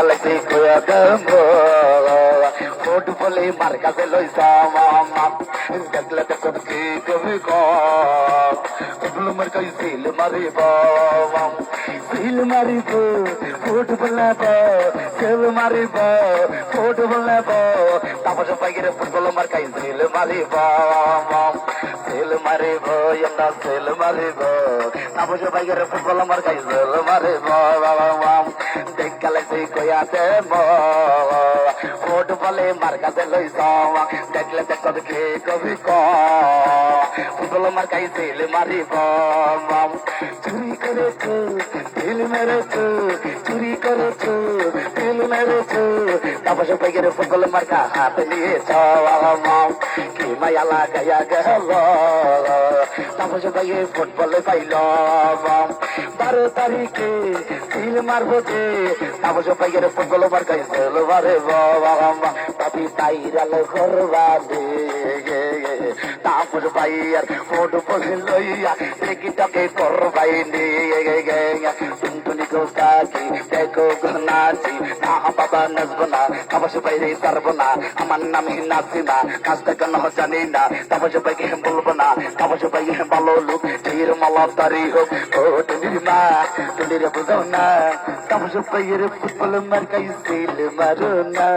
লাইছে কয়া দেবো ফুট বলে মার কাছে লইছা মামা দেখলে দেখো কি কবি কবলুমার কাই সিল মারিব সিল মারিব ফুট বলে সিল মারিব ফুট বলে তাপস পাইরে ফুটবল মার কাই সিল মারিব সিল মারিব আমরা সিল মারিব তাপস পাইরে ফুটবল মার কাই সিল মারিব দেখলে লাইছে কয়া দেবো ফুট বলে মার কাছে লইছা দেখলে দেখো কি কবি ফুটবল মার কাই সিল মারিব চুরি করেছো দিল মেরেছো চুরি করেছো দিল মেরেছো তাপস পাইরে ফুটবল মার্কা হাত নিয়েছ কি মায়া লাগাইয়া গেল তাপস পাইয়ে ফুটবল পাইল 12 তারিখে দিল মারবো যে তাপস পাইরে ফুটবল মার্কাই সেল মারিব পাপি তাইরাল ঘরবা দে তাপস পাইয়ার ফুটবল লইয়া টিকিটকে করবাই নিয়ে টুনটুনি গোকাকি দেখো নাচি না বাবা নাচবো না তাপস পাইরে পারবো না আমার নামে নাচি না কাজটা কেন জানি না তাপস পাইকে বলবো না তাপস পাইকে ভালো লোক ধীর মালা তারি হোক ও টুনির মা টুনির বুঝো না তাপস পাইরে ফুটবল মার্কাই সিল মারো না